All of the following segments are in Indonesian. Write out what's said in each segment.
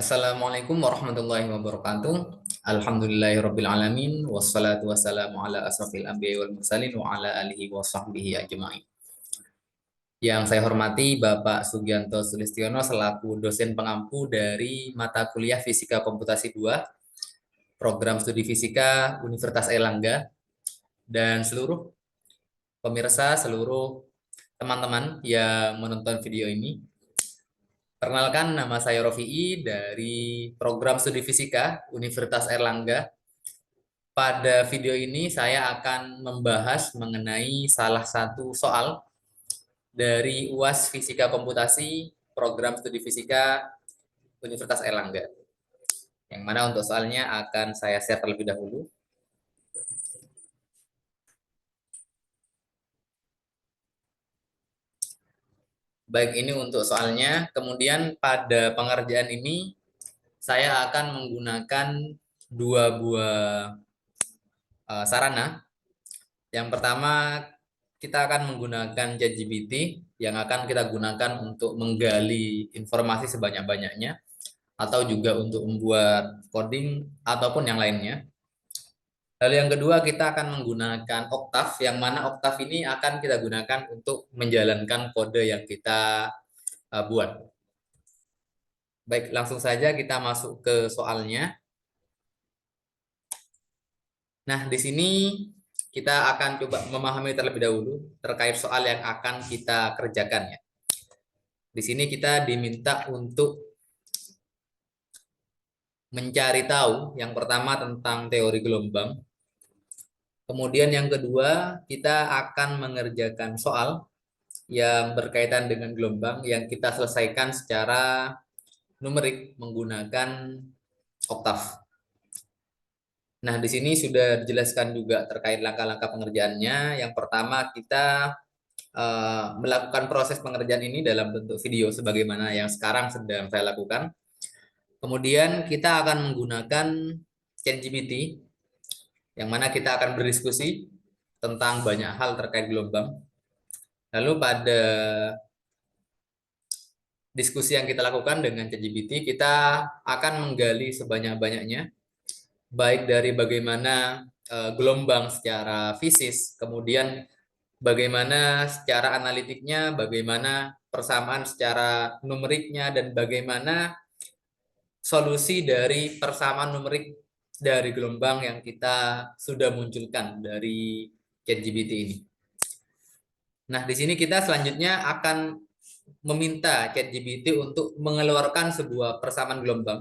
Assalamualaikum warahmatullahi wabarakatuh. Alhamdulillahirabbil alamin wassalatu wassalamu ala asrofil anbiya'i wal mursalin wa ala alihi wa sahbihi ajmain. Yang saya hormati Bapak Sugianto Sulistiono selaku dosen pengampu dari mata kuliah Fisika Komputasi 2, Program Studi Fisika Universitas Airlangga, dan seluruh pemirsa, seluruh teman-teman yang menonton video ini. Perkenalkan, nama saya Rofi'i dari Program Studi Fisika Universitas Airlangga. Pada video ini saya akan membahas mengenai salah satu soal dari UAS Fisika Komputasi Program Studi Fisika Universitas Airlangga. Yang mana untuk soalnya akan saya share terlebih dahulu. Baik, ini untuk soalnya. Kemudian pada pengerjaan ini saya akan menggunakan dua buah sarana. Yang pertama, kita akan menggunakan ChatGPT yang akan kita gunakan untuk menggali informasi sebanyak-banyaknya atau juga untuk membuat coding ataupun yang lainnya. Lalu yang kedua, kita akan menggunakan Octave, yang mana Octave ini akan kita gunakan untuk menjalankan kode yang kita buat. Baik, langsung saja kita masuk ke soalnya. Nah, di sini kita akan coba memahami terlebih dahulu terkait soal yang akan kita kerjakan ya. Di sini kita diminta untuk mencari tahu yang pertama tentang teori gelombang. Kemudian yang kedua, kita akan mengerjakan soal yang berkaitan dengan gelombang yang kita selesaikan secara numerik menggunakan Octave. Nah, di sini sudah dijelaskan juga terkait langkah-langkah pengerjaannya. Yang pertama, kita melakukan proses pengerjaan ini dalam bentuk video sebagaimana yang sekarang sedang saya lakukan. Kemudian kita akan menggunakan ChatGPT yang mana kita akan berdiskusi tentang banyak hal terkait gelombang. Lalu pada diskusi yang kita lakukan dengan ChatGPT, kita akan menggali sebanyak-banyaknya, baik dari bagaimana gelombang secara fisis, kemudian bagaimana secara analitiknya, bagaimana persamaan secara numeriknya, dan bagaimana solusi dari persamaan numerik dari gelombang yang kita sudah munculkan dari ChatGPT ini. Nah, di sini kita selanjutnya akan meminta ChatGPT untuk mengeluarkan sebuah persamaan gelombang.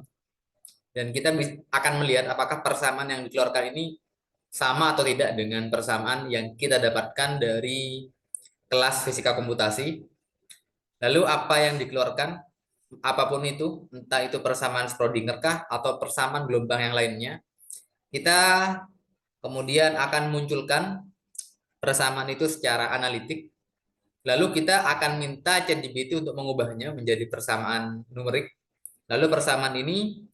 Dan kita akan melihat apakah persamaan yang dikeluarkan ini sama atau tidak dengan persamaan yang kita dapatkan dari kelas fisika komputasi. Lalu apa yang dikeluarkan, apapun itu, entah itu persamaan Schrödinger kah atau persamaan gelombang yang lainnya, kita kemudian akan munculkan persamaan itu secara analitik. Lalu kita akan minta ChatGPT untuk mengubahnya menjadi persamaan numerik. Lalu persamaan ini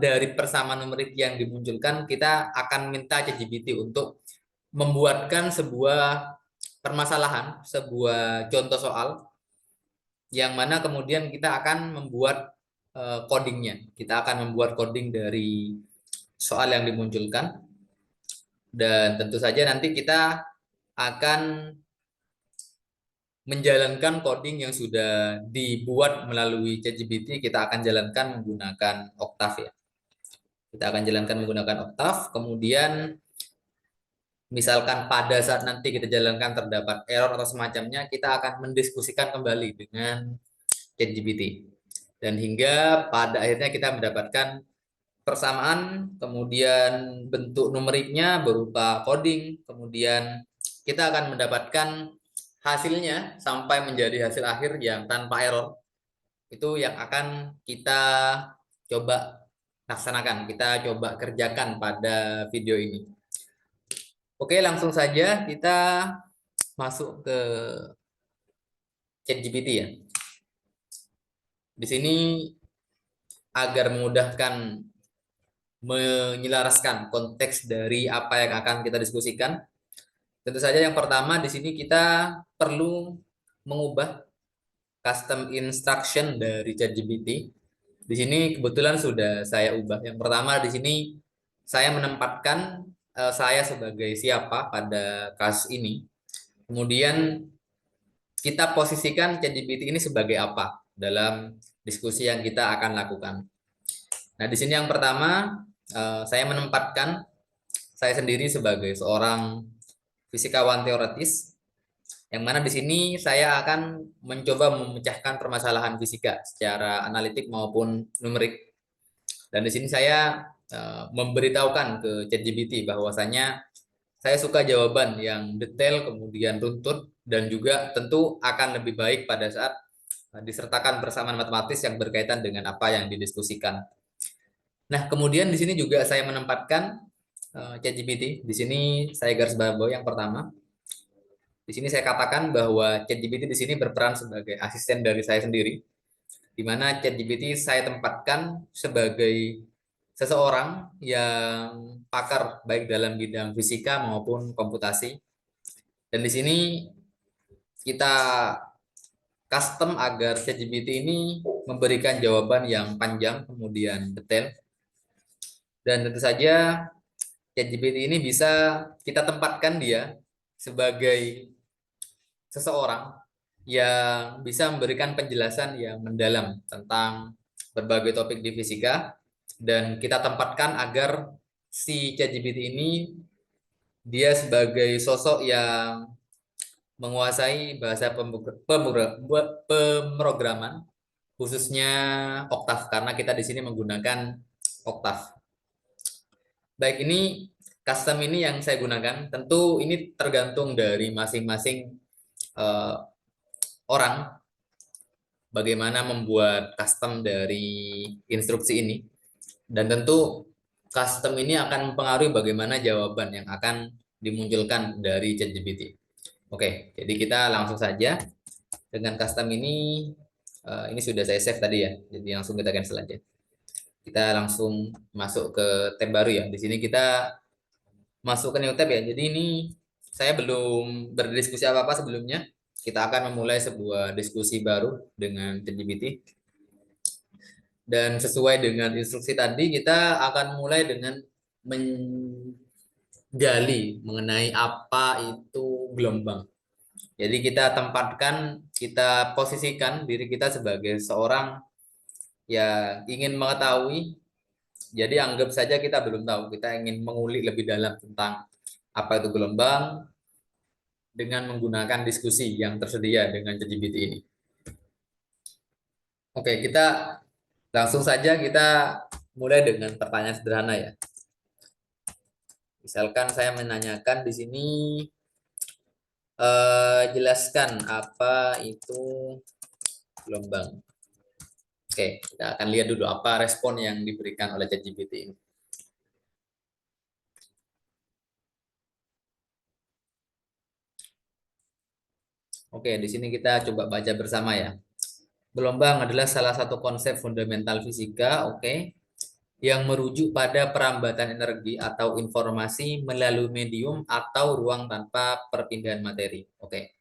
dari persamaan numerik yang dimunculkan, kita akan minta ChatGPT untuk membuatkan sebuah permasalahan, sebuah contoh soal, yang mana kemudian kita akan membuat codingnya. Kita akan membuat coding dari soal yang dimunculkan. Dan tentu saja nanti kita akan menjalankan coding yang sudah dibuat melalui ChatGPT, kita akan jalankan menggunakan Octave ya. Kita akan jalankan menggunakan Octave, kemudian misalkan pada saat nanti kita jalankan terdapat error atau semacamnya, kita akan mendiskusikan kembali dengan ChatGPT. Dan hingga pada akhirnya kita mendapatkan persamaan, kemudian bentuk numeriknya berupa coding, kemudian kita akan mendapatkan hasilnya sampai menjadi hasil akhir yang tanpa error. Itu yang akan kita coba laksanakan, kita coba kerjakan pada video ini. Oke, langsung saja kita masuk ke ChatGPT ya. Di sini agar memudahkan menyelaraskan konteks dari apa yang akan kita diskusikan, tentu saja yang pertama di sini kita perlu mengubah custom instruction dari ChatGPT. Di Di sini kebetulan sudah saya ubah. Yang pertama di sini saya menempatkan saya sebagai siapa pada kasus ini. Kemudian kita posisikan ChatGPT ini sebagai apa dalam diskusi yang kita akan lakukan. Nah, di sini yang pertama saya menempatkan saya sendiri sebagai seorang fisikawan teoretis, yang mana di sini saya akan mencoba memecahkan permasalahan fisika secara analitik maupun numerik. Dan di sini saya memberitahukan ke ChatGPT bahwasanya saya suka jawaban yang detail, kemudian runtut, dan juga tentu akan lebih baik pada saat disertakan persamaan matematis yang berkaitan dengan apa yang didiskusikan. Nah, kemudian di sini juga saya menempatkan ChatGPT. Di sini saya garis bawahi yang pertama. Di sini saya katakan bahwa ChatGPT di sini berperan sebagai asisten dari saya sendiri, di mana ChatGPT saya tempatkan sebagai seseorang yang pakar baik dalam bidang fisika maupun komputasi. Dan di sini kita custom agar ChatGPT ini memberikan jawaban yang panjang kemudian detail. Dan tentu saja ChatGPT ini bisa kita tempatkan dia sebagai seseorang yang bisa memberikan penjelasan yang mendalam tentang berbagai topik di fisika, dan kita tempatkan agar si ChatGPT ini dia sebagai sosok yang menguasai bahasa pemrograman, khususnya Octave, karena kita di sini menggunakan Octave. Baik, ini custom ini yang saya gunakan. Tentu ini tergantung dari masing-masing uh, orang bagaimana membuat custom dari instruksi ini. Dan tentu custom ini akan mempengaruhi bagaimana jawaban yang akan dimunculkan dari ChatGPT. Oke, jadi kita langsung saja dengan custom ini sudah saya save tadi ya. Jadi langsung kita cancel aja. Kita langsung masuk ke tab baru ya. Di sini kita masuk ke new tab ya. Jadi ini saya belum berdiskusi apa-apa sebelumnya. Kita akan memulai sebuah diskusi baru dengan ChatGPT. Dan sesuai dengan instruksi tadi, kita akan mulai dengan menggali mengenai apa itu gelombang. Jadi kita tempatkan, kita posisikan diri kita sebagai seorang yang ingin mengetahui. Jadi anggap saja kita belum tahu, kita ingin mengulik lebih dalam tentang apa itu gelombang dengan menggunakan diskusi yang tersedia dengan ChatGPT ini. Oke, kita langsung saja kita mulai dengan pertanyaan sederhana ya. Misalkan saya menanyakan di sini, jelaskan apa itu gelombang. Oke, kita akan lihat dulu apa respon yang diberikan oleh ChatGPT ini. Oke, di sini kita coba baca bersama ya. Gelombang adalah salah satu konsep fundamental fisika, oke, yang merujuk pada perambatan energi atau informasi melalui medium atau ruang tanpa perpindahan materi. Oke.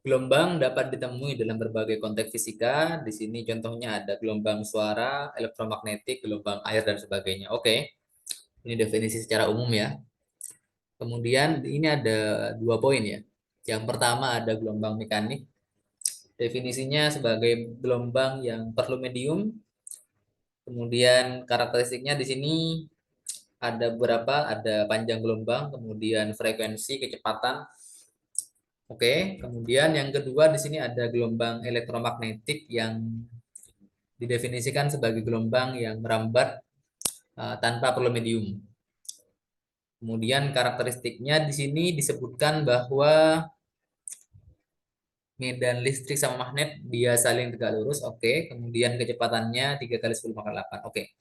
Gelombang dapat ditemui dalam berbagai konteks fisika. Di sini contohnya ada gelombang suara, elektromagnetik, gelombang air, dan sebagainya. Oke, ini definisi secara umum ya. Kemudian ini ada dua poin ya. Yang pertama ada gelombang mekanik. Definisinya sebagai gelombang yang perlu medium. Kemudian karakteristiknya di sini ada beberapa, ada panjang gelombang, kemudian frekuensi, kecepatan. Oke, kemudian yang kedua di sini ada gelombang elektromagnetik yang didefinisikan sebagai gelombang yang merambat tanpa perlu medium. Kemudian karakteristiknya di sini disebutkan bahwa medan listrik sama magnet dia saling tegak lurus. Oke, kemudian kecepatannya 3 kali 10 pangkat 8. Oke.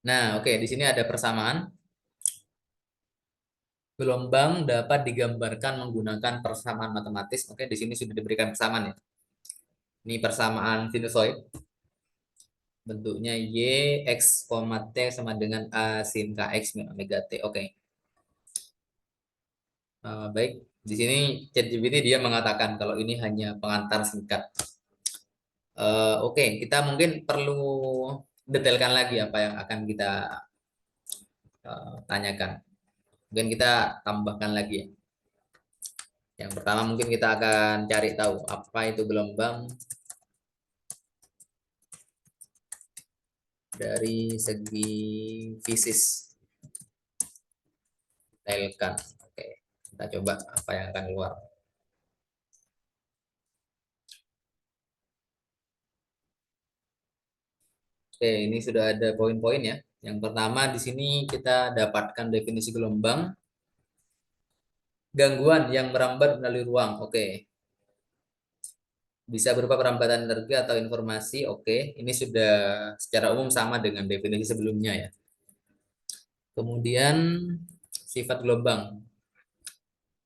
Nah, oke, di sini ada persamaan. Gelombang dapat digambarkan menggunakan persamaan matematis. Oke, di sini sudah diberikan persamaan ya. Ini persamaan sinusoid. Bentuknya Y X, T sama dengan A sin KX min omega T. Oke. Baik, di sini ChatGPT dia mengatakan kalau ini hanya pengantar singkat. Oke, kita mungkin perlu detailkan lagi apa yang akan kita tanyakan. Mungkin kita tambahkan lagi ya. Yang pertama mungkin kita akan cari tahu apa itu gelombang dari segi fisis. Detailkan. Oke, kita coba apa yang akan keluar. Oke, ini sudah ada poin-poin ya. Yang pertama di sini kita dapatkan definisi gelombang, gangguan yang merambat melalui ruang. Oke, bisa berupa perambatan energi atau informasi. Oke, ini sudah secara umum sama dengan definisi sebelumnya ya. Kemudian sifat gelombang.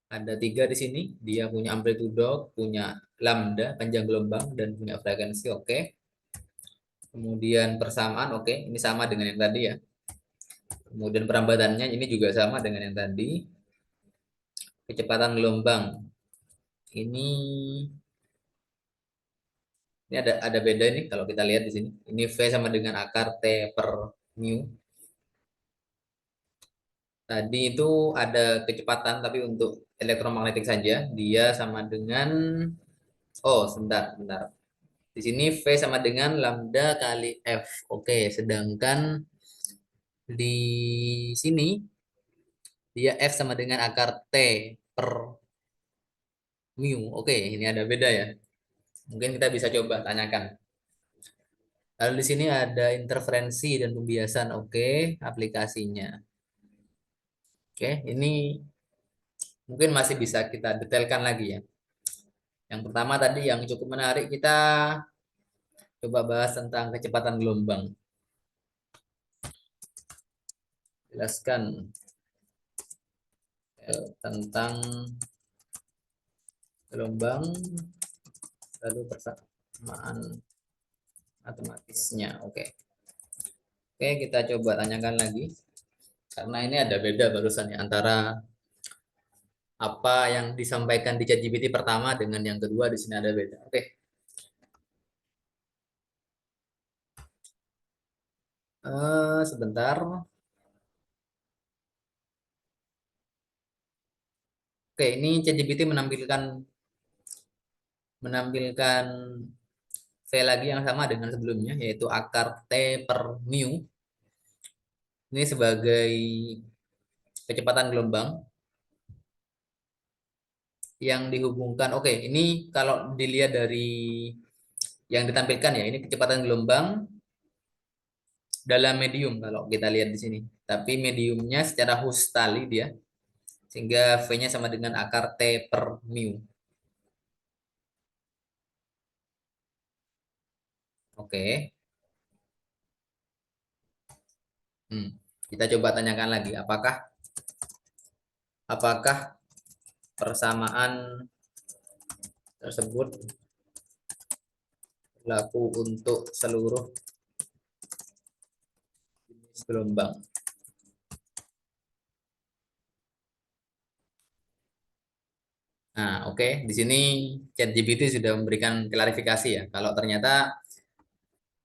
Ada tiga di sini. Dia punya amplitudo, punya lambda, panjang gelombang, dan punya frekuensi. Oke. Kemudian persamaan. Oke, ini sama dengan yang tadi ya. Kemudian perambatannya ini juga sama dengan yang tadi. Kecepatan gelombang. Ini ada beda nih kalau kita lihat di sini. Ini V sama dengan akar T per mu. Tadi itu ada kecepatan tapi untuk elektromagnetik saja dia sama dengan sebentar, sebentar. Di sini V sama dengan lambda kali F. Oke, sedangkan di sini dia F sama dengan akar T per mu. Oke, ini ada beda ya. Mungkin kita bisa coba tanyakan. Lalu di sini ada interferensi dan pembiasan. Oke, aplikasinya. Oke, ini mungkin masih bisa kita detailkan lagi ya. Yang pertama tadi yang cukup menarik kita coba bahas tentang kecepatan gelombang. Jelaskan tentang gelombang lalu persamaan matematisnya. Oke. Oke, kita coba tanyakan lagi. Karena ini ada beda barusan ya antara apa yang disampaikan di ChatGPT pertama dengan yang kedua di sini ada beda. Oke. Sebentar. Oke, ini ChatGPT menampilkan menampilkan V lagi yang sama dengan sebelumnya yaitu akar T per mu. Ini sebagai kecepatan gelombang yang dihubungkan. Oke, ini kalau dilihat dari yang ditampilkan ya, ini kecepatan gelombang dalam medium kalau kita lihat di sini. Tapi mediumnya secara khusus tali dia, sehingga V-nya sama dengan akar T per mu. Oke. Hmm. Kita coba tanyakan lagi, apakah persamaan tersebut berlaku untuk seluruh jenis gelombang? Nah, oke. Di sini ChatGPT sudah memberikan klarifikasi ya. Kalau ternyata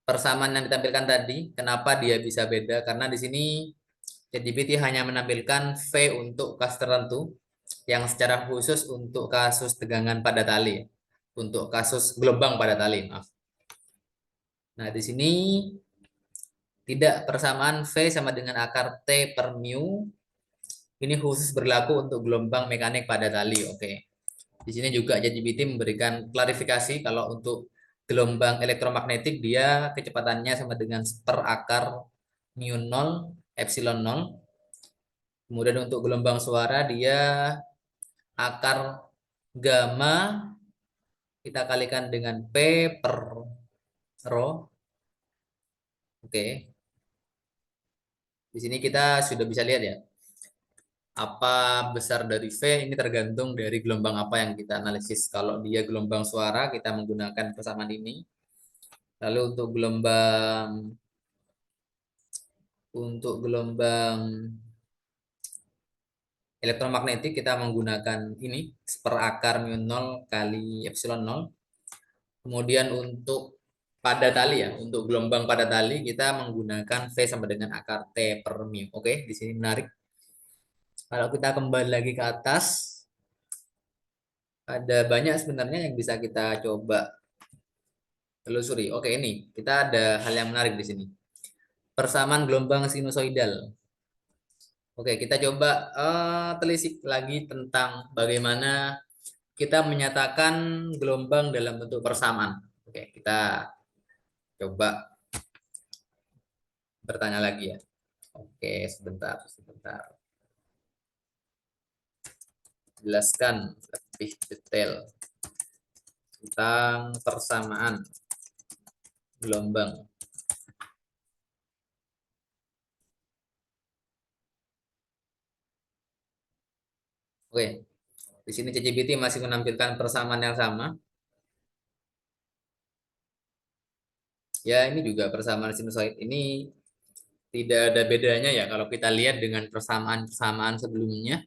persamaan yang ditampilkan tadi, kenapa dia bisa beda? Karena di sini ChatGPT hanya menampilkan V untuk kasus tertentu, yang secara khusus untuk kasus tegangan pada tali, untuk kasus gelombang pada tali, maaf. Nah, di sini tidak persamaan V sama dengan akar T per mu, ini khusus berlaku untuk gelombang mekanik pada tali. Oke. Di sini juga ChatGPT memberikan klarifikasi kalau untuk gelombang elektromagnetik dia kecepatannya sama dengan per akar mu nol epsilon nol. Kemudian untuk gelombang suara dia akar gamma kita kalikan dengan P per rho. Oke. Di sini kita sudah bisa lihat ya. Apa besar dari V ini tergantung dari gelombang apa yang kita analisis. Kalau dia gelombang suara kita menggunakan persamaan ini. Lalu untuk gelombang elektromagnetik kita menggunakan ini seperakar mu nol kali epsilon nol. Kemudian untuk pada tali ya. Untuk gelombang pada tali kita menggunakan V sama dengan akar T per mu. Oke, di sini menarik. Kalau kita kembali lagi ke atas, ada banyak sebenarnya yang bisa kita coba telusuri. Oke, ini kita ada hal yang menarik di sini. Persamaan gelombang sinusoidal. Oke, kita coba telisik lagi tentang bagaimana kita menyatakan gelombang dalam bentuk persamaan. Oke, kita coba bertanya lagi ya. Oke, sebentar, sebentar. Jelaskan lebih detail tentang persamaan gelombang. Oke, di sini ChatGPT masih menampilkan persamaan yang sama. Ya, ini juga persamaan sinusoid. Ini tidak ada bedanya ya kalau kita lihat dengan persamaan-persamaan sebelumnya.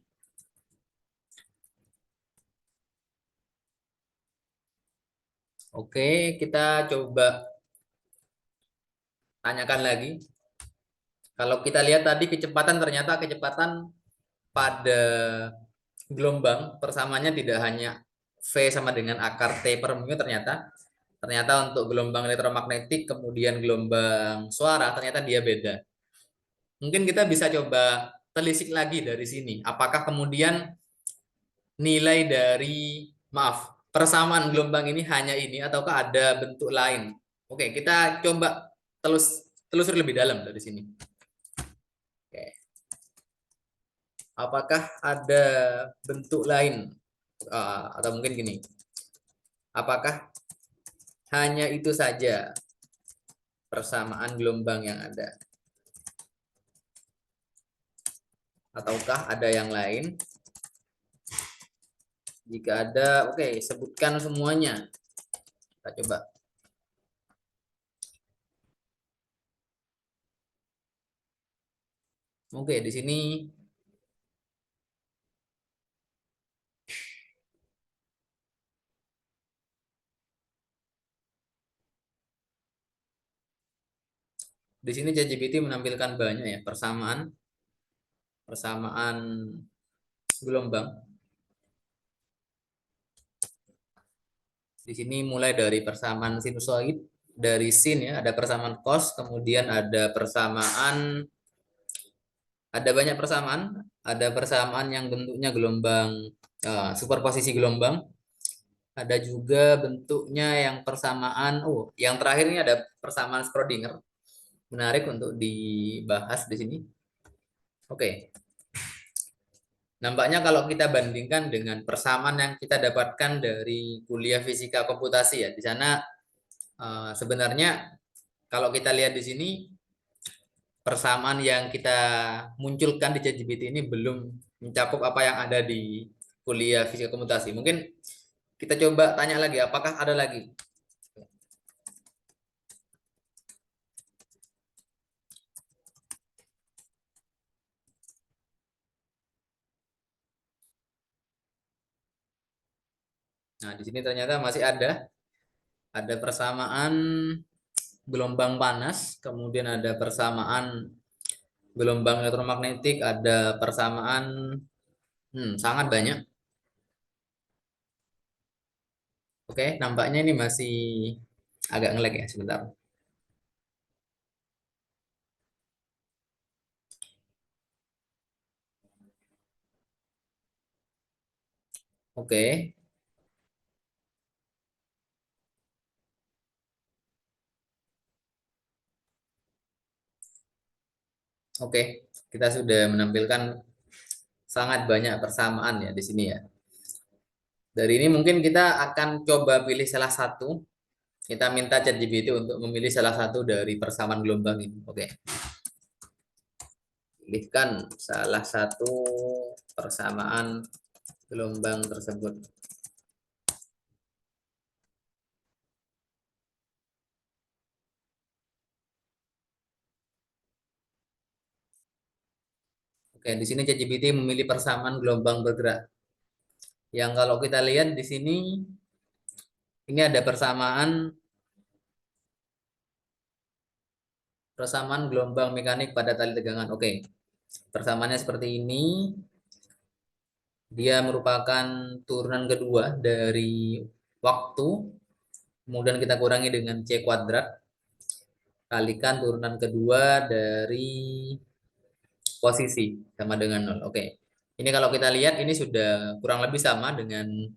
Oke, kita coba tanyakan lagi. Kalau kita lihat tadi kecepatan, ternyata kecepatan pada gelombang persamaannya tidak hanya V sama dengan akar T per mu, ternyata untuk gelombang elektromagnetik kemudian gelombang suara ternyata dia beda. Mungkin kita bisa coba telisik lagi dari sini. Apakah kemudian nilai dari, maaf, persamaan gelombang ini hanya ini ataukah ada bentuk lain? Oke, kita coba telusur lebih dalam dari sini. Oke. Apakah ada bentuk lain? Atau mungkin gini, apakah hanya itu saja persamaan gelombang yang ada? Ataukah ada yang lain? Jika ada, oke, sebutkan semuanya. Kita coba. Oke, di sini ChatGPT menampilkan banyak ya persamaan persamaan gelombang. Di sini mulai dari persamaan sinusoid, dari sin ya, ada persamaan cos, kemudian ada banyak persamaan, ada persamaan yang bentuknya gelombang, superposisi gelombang, ada juga bentuknya yang persamaan, yang terakhir ini ada persamaan Schrödinger, menarik untuk dibahas di sini. Oke, nampaknya kalau kita bandingkan dengan persamaan yang kita dapatkan dari kuliah fisika komputasi ya, di sana sebenarnya kalau kita lihat di sini persamaan yang kita munculkan di ChatGPT ini belum mencakup apa yang ada di kuliah fisika komputasi. Mungkin kita coba tanya lagi, apakah ada lagi? Nah, di sini ternyata masih ada persamaan gelombang panas, kemudian ada persamaan gelombang elektromagnetik, ada persamaan sangat banyak. Oke, nampaknya ini masih agak ngelag ya sebentar. Oke, oke. Kita sudah menampilkan sangat banyak persamaan ya di sini ya. Dari ini mungkin kita akan coba pilih salah satu. Kita minta ChatGPT untuk memilih salah satu dari persamaan gelombang ini. Oke, pilihkan salah satu persamaan gelombang tersebut. Oke, di sini ChatGPT memilih persamaan gelombang bergerak. Yang kalau kita lihat di sini, ini ada persamaan Persamaan gelombang mekanik pada tali tegangan. Oke. Persamaannya seperti ini. Dia merupakan turunan kedua dari waktu. Kemudian kita kurangi dengan C kuadrat. Kalikan turunan kedua dari posisi sama dengan 0. Oke. Ini kalau kita lihat ini sudah kurang lebih sama dengan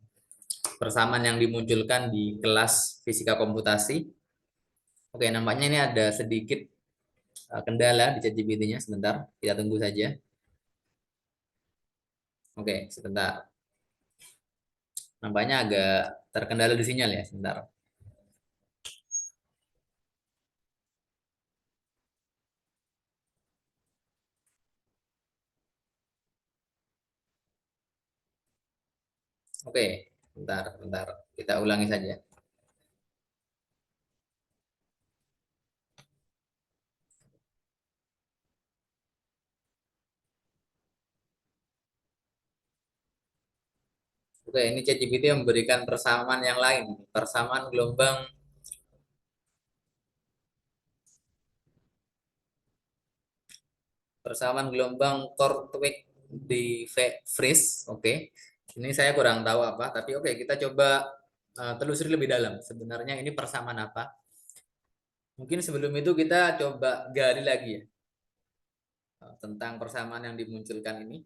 persamaan yang dimunculkan di kelas fisika komputasi. Oke, nampaknya ini ada sedikit kendala di ChatGPT-nya. Sebentar, kita tunggu saja. Oke, sebentar. Nampaknya agak terkendala di sinyal ya, sebentar. Oke, bentar, bentar. Kita ulangi saja. Oke, ini ChatGPT memberikan persamaan yang lain. Persamaan gelombang Korteweg di Vries. Oke. Ini saya kurang tahu apa, tapi oke, kita coba telusuri lebih dalam. Sebenarnya ini persamaan apa? Mungkin sebelum itu kita coba gali lagi ya tentang persamaan yang dimunculkan ini.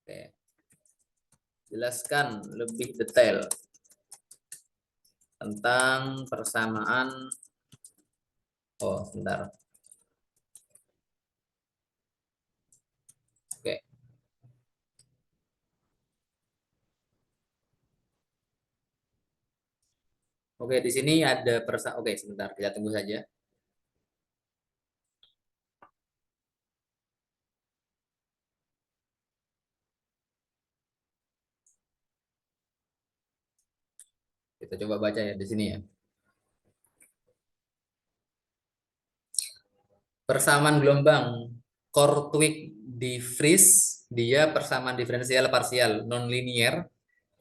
Oke. Jelaskan lebih detail tentang persamaan. Oh, sebentar. Oke. Oke, di sini ada Oke, sebentar, kita tunggu saja. Kita coba baca ya di sini ya. Persamaan gelombang Korteweg de Vries, dia persamaan diferensial parsial nonlinear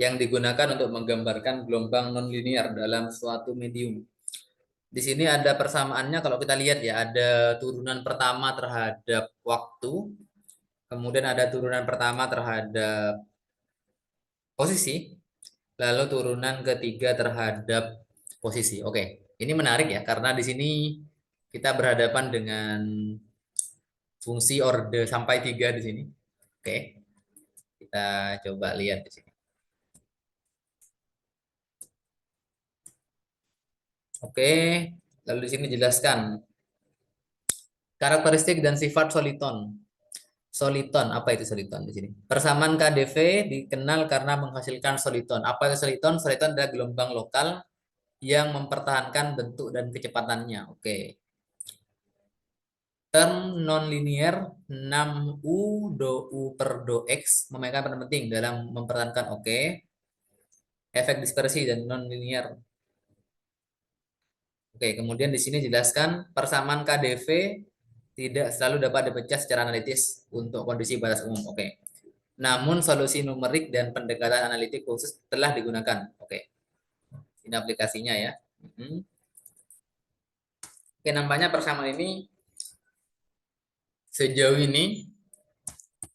yang digunakan untuk menggambarkan gelombang nonlinear dalam suatu medium. Di sini ada persamaannya kalau kita lihat ya, ada turunan pertama terhadap waktu, kemudian ada turunan pertama terhadap posisi, lalu turunan ketiga terhadap posisi. Oke, ini menarik ya karena di sini kita berhadapan dengan fungsi orde sampai 3 di sini. Oke, kita coba lihat di sini. Oke, lalu di sini jelaskan karakteristik dan sifat soliton. Soliton, apa itu soliton di sini? Persamaan KdV dikenal karena menghasilkan soliton. Apa itu soliton? Soliton adalah gelombang lokal yang mempertahankan bentuk dan kecepatannya. Oke. Term nonlinear 6U do U per do X memainkan peran penting dalam mempertahankan efek dispersi dan nonlinear. Oke, kemudian di sini jelaskan persamaan KdV tidak selalu dapat dipecah secara analitis untuk kondisi batas umum. Oke. Namun solusi numerik dan pendekatan analitik khusus telah digunakan. Oke. Ini aplikasinya ya. Oke, nampaknya persamaan ini sejauh ini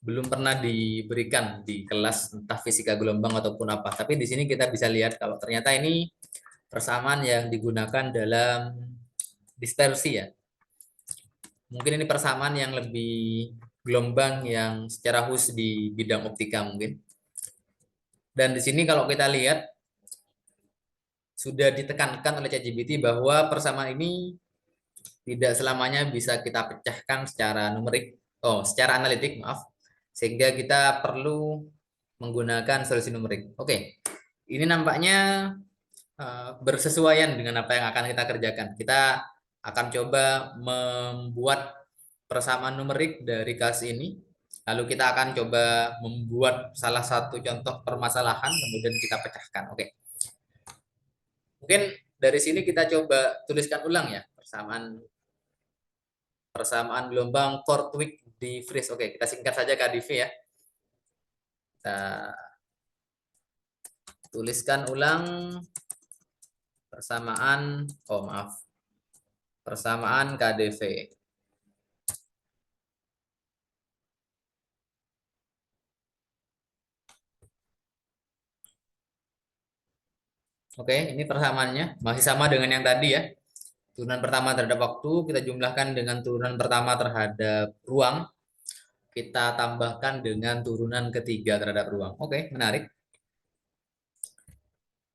belum pernah diberikan di kelas entah fisika gelombang ataupun apa. Tapi di sini kita bisa lihat kalau ternyata ini persamaan yang digunakan dalam dispersi ya. Mungkin ini persamaan yang lebih gelombang yang secara khusus di bidang optika mungkin. Dan di sini kalau kita lihat sudah ditekankan oleh ChatGPT bahwa persamaan ini tidak selamanya bisa kita pecahkan secara numerik, secara analitik, maaf. Sehingga kita perlu menggunakan solusi numerik. Oke, ini nampaknya bersesuaian dengan apa yang akan kita kerjakan. Kita akan coba membuat persamaan numerik dari kasus ini. Lalu kita akan coba membuat salah satu contoh permasalahan, kemudian kita pecahkan. Oke, mungkin dari sini kita coba tuliskan ulang ya persamaan persamaan gelombang Korteweg de Vries. Oke, kita singkat saja KdV ya. Kita tuliskan ulang persamaan, maaf. persamaan KdV. Oke, ini persamaannya masih sama dengan yang tadi ya. Turunan pertama terhadap waktu kita jumlahkan dengan turunan pertama terhadap ruang, kita tambahkan dengan turunan ketiga terhadap ruang. Oke, menarik.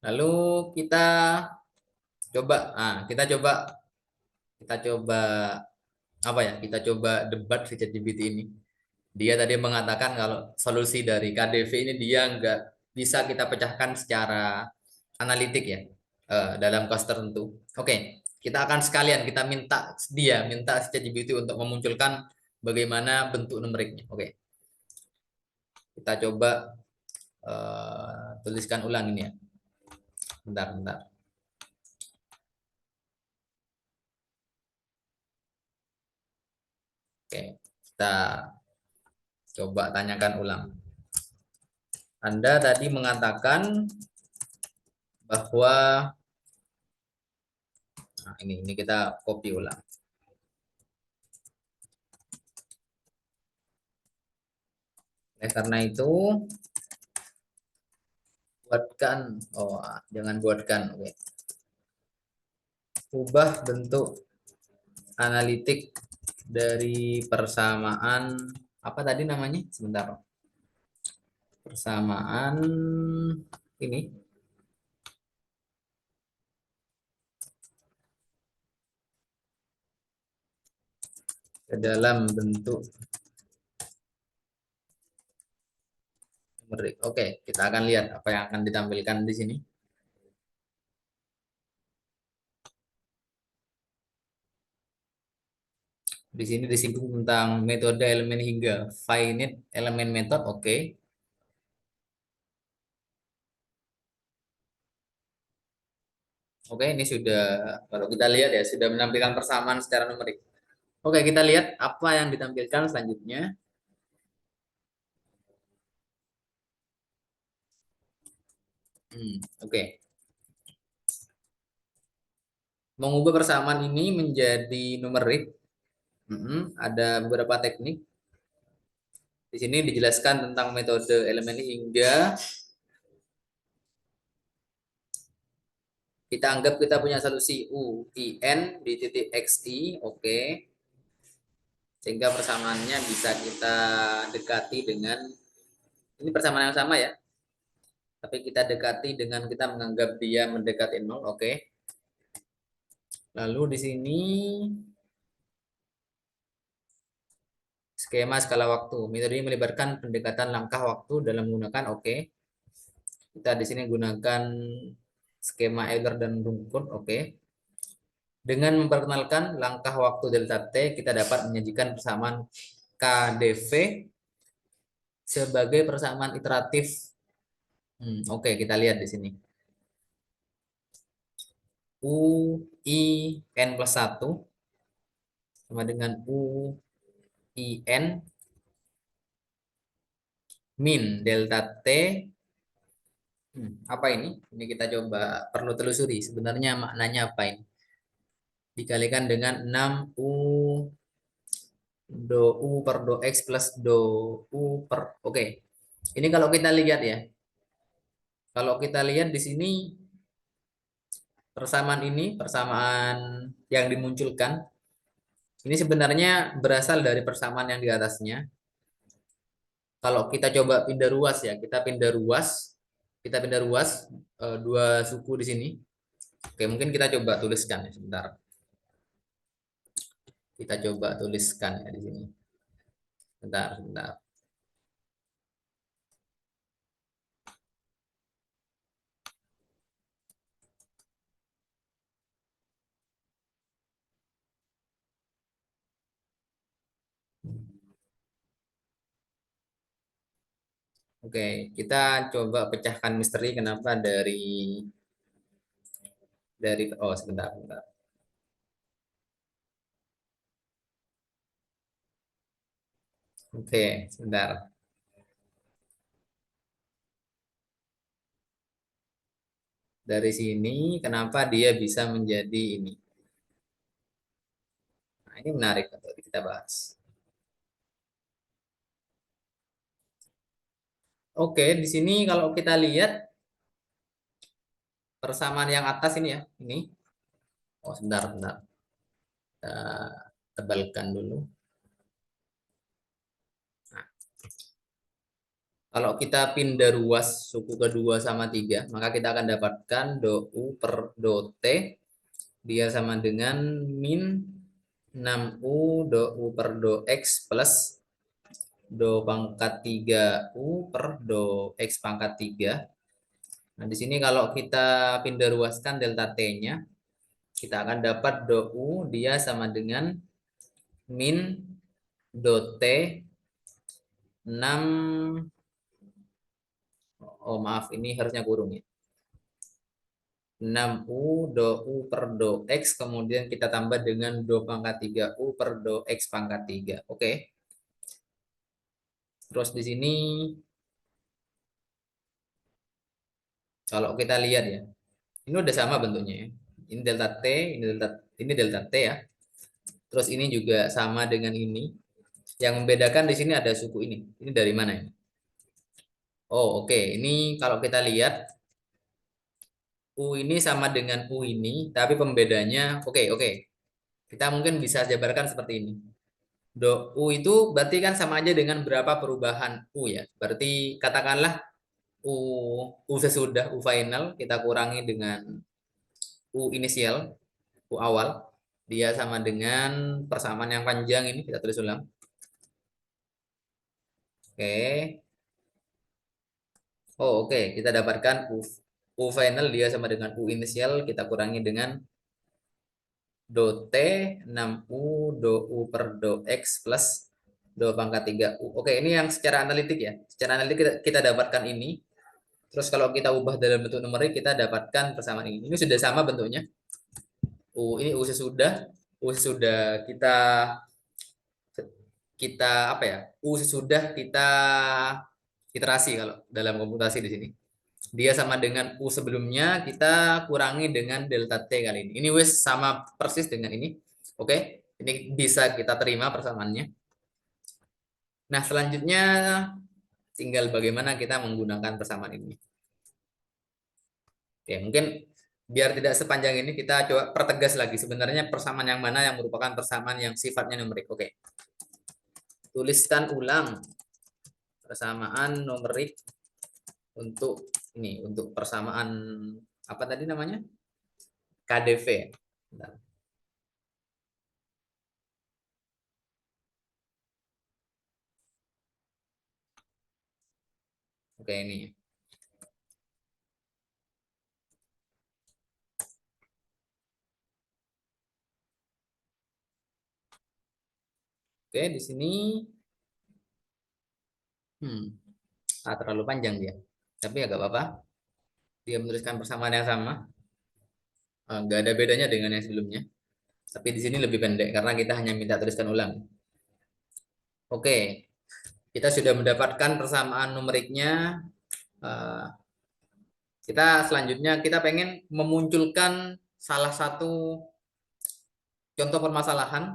Lalu kita coba, kita coba apa ya? Kita coba debat si ChatGPT ini. Dia tadi mengatakan kalau solusi dari KdV ini dia nggak bisa kita pecahkan secara analitik ya, dalam kelas tertentu. Oke, kita akan sekalian kita minta si ChatGPT untuk memunculkan bagaimana bentuk numeriknya. Oke, kita coba tuliskan ulang ini ya. Bentar, bentar. Oke, kita coba tanyakan ulang. Anda tadi mengatakan bahwa ini kita copy ulang. Karena itu buatkan, jangan buatkan, oke. Ubah bentuk analitik dari persamaan apa tadi namanya? Sebentar. Persamaan ini ke dalam bentuk numerik. Oke, kita akan lihat apa yang akan ditampilkan di sini. Di sini disinggung tentang metode elemen hingga finite elemen method. Oke. Oke, ini sudah kalau kita lihat ya sudah menampilkan persamaan secara numerik. Oke, kita lihat apa yang ditampilkan selanjutnya. Oke. Mengubah persamaan ini menjadi numerik, ada beberapa teknik. Di sini dijelaskan tentang metode elemen hingga. Kita anggap kita punya solusi U I N di titik XI, oke. Sehingga persamaannya bisa kita dekati dengan, ini persamaan yang sama ya, tapi kita dekati dengan kita menganggap dia mendekati nol, oke. Lalu di sini skema skala waktu. Metode ini melibatkan pendekatan langkah waktu dalam menggunakan, oke. Kita di sini gunakan skema Euler dan Runge, oke. Dengan memperkenalkan langkah waktu delta T, kita dapat menyajikan persamaan KdV sebagai persamaan iteratif. Oke, kita lihat di sini. U I N plus 1 sama dengan U I N min delta T. Apa ini? Ini kita coba perlu telusuri. Sebenarnya maknanya apa ini? Dikalikan dengan 6 U do U per do X plus do U per. Oke. Ini kalau kita lihat ya. Kalau kita lihat di sini persamaan yang dimunculkan ini sebenarnya berasal dari persamaan yang di atasnya. Kalau kita coba pindah ruas ya, kita pindah ruas dua suku di sini. Oke, mungkin kita coba tuliskan ya, sebentar. Kita coba tuliskan ya di sini. Bentar, bentar. Oke, kita coba pecahkan misteri kenapa dari sebentar, bentar. Oke, sebentar. Dari sini kenapa dia bisa menjadi ini? ini menarik untuk kita bahas. Oke, di sini kalau kita lihat persamaan yang atas ini ya, ini. Oh, sebentar, sebentar. Kita tebalkan dulu. Nah, kalau kita pindah ruas suku kedua sama 3, maka kita akan dapatkan do U per do T. Dia sama dengan min 6U do U per do X plus do pangkat 3U per do X pangkat 3. Nah, di sini kalau kita pindah ruaskan delta T-nya, kita akan dapat do U dia sama dengan min do T 6, oh maaf, ini harusnya kurung ya. 6U do U per do X, kemudian kita tambah dengan do pangkat 3U per do X pangkat 3. Oke. Terus di sini kalau kita lihat ya, ini udah sama bentuknya ya. Ini delta T, ini delta T ya. Terus ini juga sama dengan ini. Yang membedakan di sini ada suku ini. Ini dari mana ini? Oh, oke. Ini kalau kita lihat U ini sama dengan U ini, tapi pembedanya oke. Kita mungkin bisa jabarkan seperti ini. Do U itu berarti kan sama aja dengan berapa perubahan U ya. Berarti katakanlah U U sesudah U final kita kurangi dengan U inisial, U awal. Dia sama dengan persamaan yang panjang ini kita tulis ulang. Oke. Oh, oke. Kita dapatkan U final dia sama dengan U inisial kita kurangi dengan do T 6U do U per do X plus do pangkat 3U. Oke, ini yang secara analitik ya. Secara analitik kita dapatkan ini. Terus kalau kita ubah dalam bentuk numerik kita dapatkan persamaan ini. Ini sudah sama bentuknya. Ini U sesudah kita kita apa ya? U sesudah kita iterasi kalau dalam komputasi di sini. Dia sama dengan U sebelumnya, kita kurangi dengan delta T kali ini. Ini wis sama persis dengan ini. Oke, ini bisa kita terima persamaannya. Nah, selanjutnya tinggal bagaimana kita menggunakan persamaan ini. Oke, mungkin biar tidak sepanjang ini, kita coba pertegas lagi. Sebenarnya persamaan yang mana yang merupakan persamaan yang sifatnya numerik. Oke, tuliskan ulang persamaan numerik untuk ini, untuk persamaan apa tadi namanya? KDV. Bentar. Oke, ini. Oke, di sini terlalu panjang dia. Tapi ya gak apa-apa. Dia menuliskan persamaan yang sama. Nggak ada bedanya dengan yang sebelumnya. Tapi di sini lebih pendek karena kita hanya minta tuliskan ulang. Oke, kita sudah mendapatkan persamaan numeriknya. Eh, Kita selanjutnya kita pengen memunculkan salah satu contoh permasalahan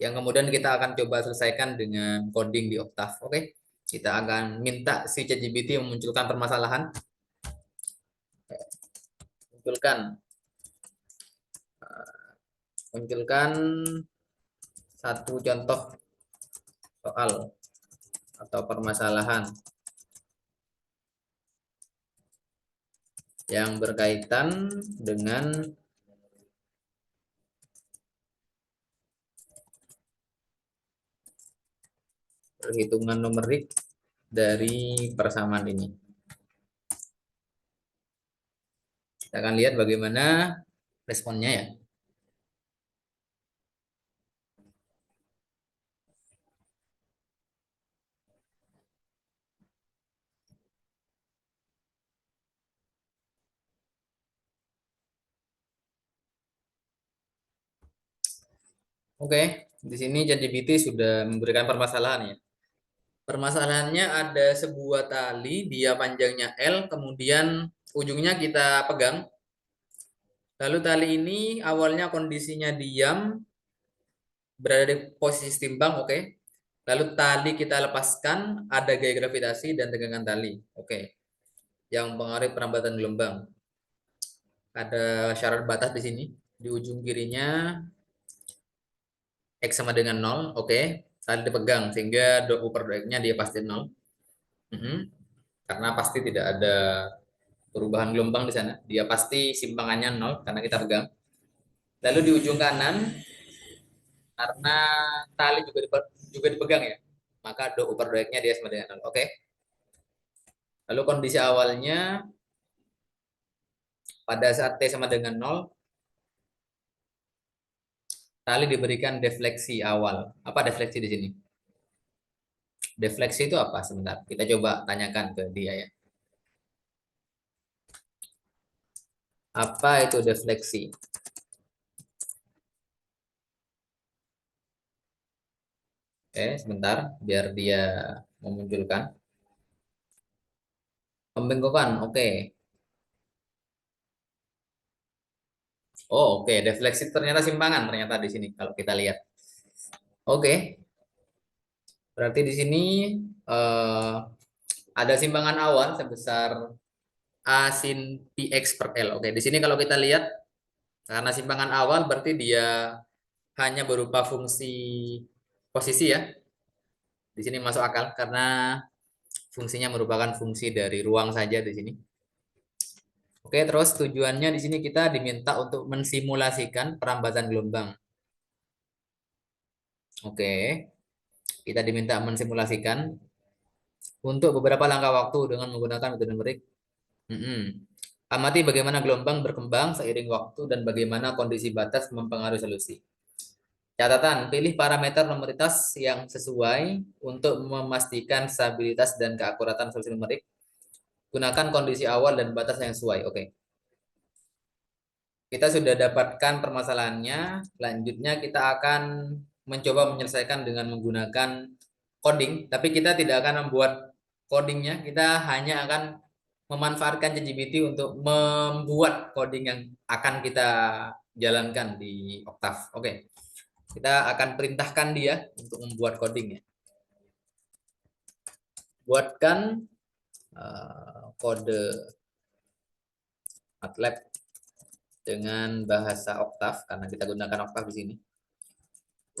yang kemudian kita akan coba selesaikan dengan coding di Octave. Oke, kita akan minta si ChatGPT memunculkan permasalahan. Munculkan, munculkan satu contoh soal atau permasalahan yang berkaitan dengan perhitungan numerik dari persamaan ini. Kita akan lihat bagaimana responnya ya. Oke, di sini ChatGPT sudah memberikan permasalahan ya. Permasalahannya ada sebuah tali, dia panjangnya L, kemudian ujungnya kita pegang. Lalu tali ini awalnya kondisinya diam, berada di posisi timbang, oke. Lalu tali kita lepaskan, ada gaya gravitasi dan tegangan tali, oke. Yang mempengaruhi perambatan gelombang. Ada syarat batas di sini. Di ujung kirinya X sama dengan 0, oke. Tali dipegang sehingga dou per dou-nya dia pasti 0. Mhm. Karena pasti tidak ada perubahan gelombang di sana. Dia pasti simpangannya 0 karena kita pegang. Lalu di ujung kanan karena tali juga dipegang ya. Maka dou per dou-nya dia sama dengan 0. Oke. Lalu kondisi awalnya pada saat T sama dengan 0, tali diberikan defleksi awal. Apa defleksi di sini? Defleksi itu apa? Sebentar, kita coba tanyakan ke dia ya. Apa itu defleksi? Oke, sebentar, biar dia memunculkan. Pembengkokan, oke. Oh, oke. Defleksi ternyata simpangan ternyata di sini kalau kita lihat. Oke, berarti di sini eh, ada simpangan awal sebesar A sin px per L. Oke, di sini kalau kita lihat karena simpangan awal berarti dia hanya berupa fungsi posisi ya. Di sini masuk akal karena fungsinya merupakan fungsi dari ruang saja di sini. Oke, terus tujuannya di sini kita diminta untuk mensimulasikan perambatan gelombang. Oke, kita diminta mensimulasikan untuk beberapa langkah waktu dengan menggunakan metode numerik. Mm-mm. Amati bagaimana gelombang berkembang seiring waktu dan bagaimana kondisi batas mempengaruhi solusi. Catatan, pilih parameter numeritas yang sesuai untuk memastikan stabilitas dan keakuratan solusi numerik. Gunakan kondisi awal dan batas yang sesuai. Oke. Kita sudah dapatkan permasalahannya. Selanjutnya kita akan mencoba menyelesaikan dengan menggunakan coding, tapi kita tidak akan membuat codingnya. Kita hanya akan memanfaatkan ChatGPT untuk membuat coding yang akan kita jalankan di Octave. Oke, kita akan perintahkan dia untuk membuat codingnya. Buatkan kode MATLAB dengan bahasa Octave karena kita gunakan Octave di sini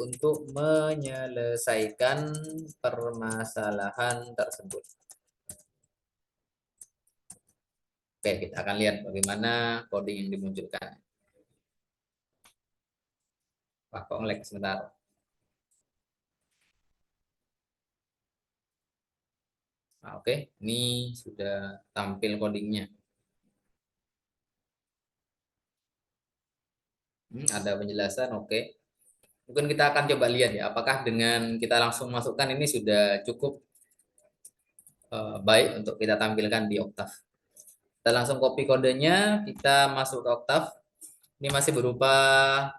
untuk menyelesaikan permasalahan tersebut. Oke, kita akan lihat bagaimana coding yang dimunculkan. Wah, kok nge-lag sebentar. Nah, oke, ini sudah tampil codingnya. Ada penjelasan, oke. Mungkin kita akan coba lihat ya, apakah dengan kita langsung masukkan ini sudah cukup baik untuk kita tampilkan di Octave. Kita langsung copy kodenya, kita masuk ke Octave. Ini masih berupa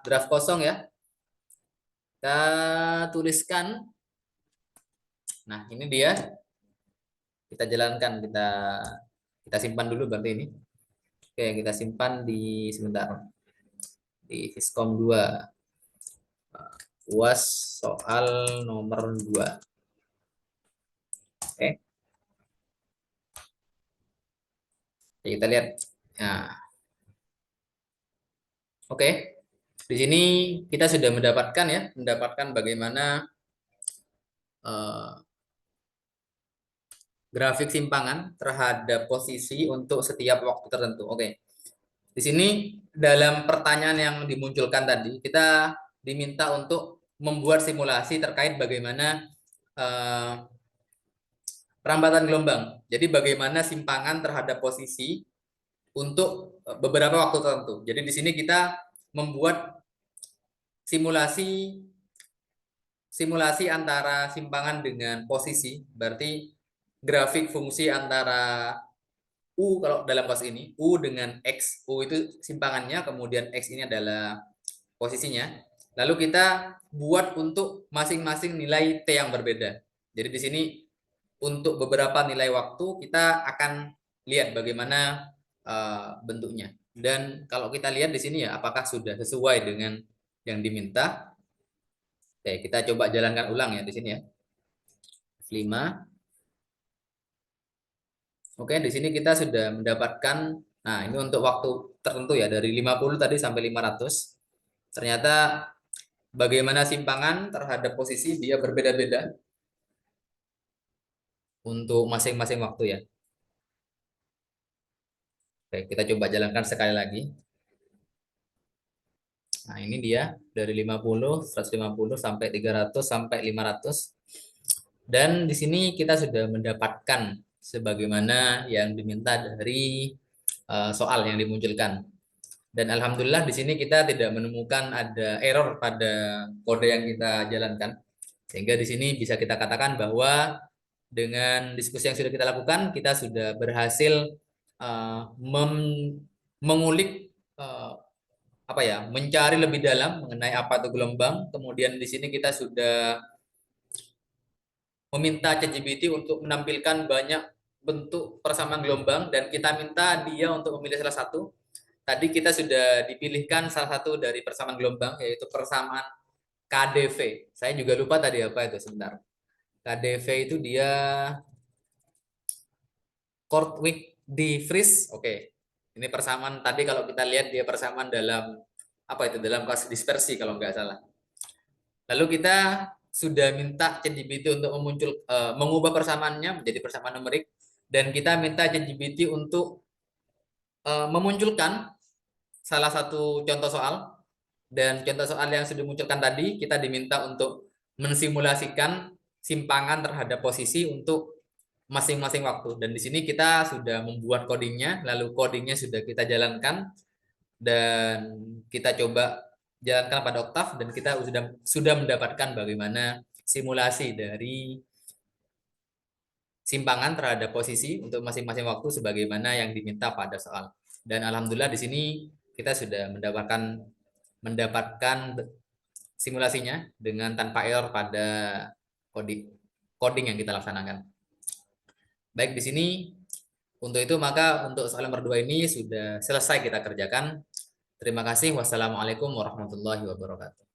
draft kosong ya. Kita tuliskan. Nah, ini dia. Kita jalankan, kita simpan dulu berarti ini. Oke, kita simpan di sebentar. Di Viscom 2. UAS soal nomor 2. Oke. Kita lihat. Nah, oke. Di sini kita sudah mendapatkan bagaimana uh, grafik simpangan terhadap posisi untuk setiap waktu tertentu. Oke. Di sini dalam pertanyaan yang dimunculkan tadi, kita diminta untuk membuat simulasi terkait bagaimana perambatan gelombang. Jadi bagaimana simpangan terhadap posisi untuk beberapa waktu tertentu. Jadi di sini kita membuat simulasi simulasi antara simpangan dengan posisi, berarti grafik fungsi antara U kalau dalam kasus ini, U dengan X, U itu simpangannya, kemudian X ini adalah posisinya. Lalu kita buat untuk masing-masing nilai T yang berbeda. Jadi di sini untuk beberapa nilai waktu kita akan lihat bagaimana bentuknya. Dan kalau kita lihat di sini ya apakah sudah sesuai dengan yang diminta. Oke, kita coba jalankan ulang ya di sini ya. F5. Oke, di sini kita sudah mendapatkan, nah ini untuk waktu tertentu ya, dari 50 tadi sampai 500. Ternyata bagaimana simpangan terhadap posisi dia berbeda-beda untuk masing-masing waktu ya. Oke, kita coba jalankan sekali lagi. Nah, ini dia dari 50, 150 sampai 300 sampai 500. Dan di sini kita sudah mendapatkan sebagaimana yang diminta dari soal yang dimunculkan. Dan alhamdulillah di sini kita tidak menemukan ada error pada kode yang kita jalankan. Sehingga di sini bisa kita katakan bahwa dengan diskusi yang sudah kita lakukan, kita sudah berhasil mengulik apa ya, mencari lebih dalam mengenai apa itu gelombang. Kemudian di sini kita sudah meminta ChatGPT untuk menampilkan banyak bentuk persamaan gelombang dan kita minta dia untuk memilih salah satu. Tadi kita sudah dipilihkan salah satu dari persamaan gelombang yaitu persamaan KdV. Saya juga lupa tadi apa itu sebentar. KdV itu dia Korteweg-de-Vries. Oke. Ini persamaan tadi kalau kita lihat dia persamaan dalam apa itu, dalam kasus dispersi kalau nggak salah. Lalu kita sudah minta ChatGPT untuk mengubah persamaannya menjadi persamaan numerik dan kita minta ChatGPT untuk memunculkan salah satu contoh soal, dan contoh soal yang sudah dimunculkan tadi kita diminta untuk mensimulasikan simpangan terhadap posisi untuk masing-masing waktu. Dan di sini kita sudah membuat codingnya, lalu codingnya sudah kita jalankan dan kita coba jalankan pada Oktav dan kita sudah mendapatkan bagaimana simulasi dari simpangan terhadap posisi untuk masing-masing waktu sebagaimana yang diminta pada soal. Dan alhamdulillah di sini kita sudah mendapatkan simulasinya dengan tanpa error pada coding yang kita laksanakan. Baik, di sini untuk itu maka untuk soal nomor 2 ini sudah selesai kita kerjakan. Terima kasih. Wassalamualaikum warahmatullahi wabarakatuh.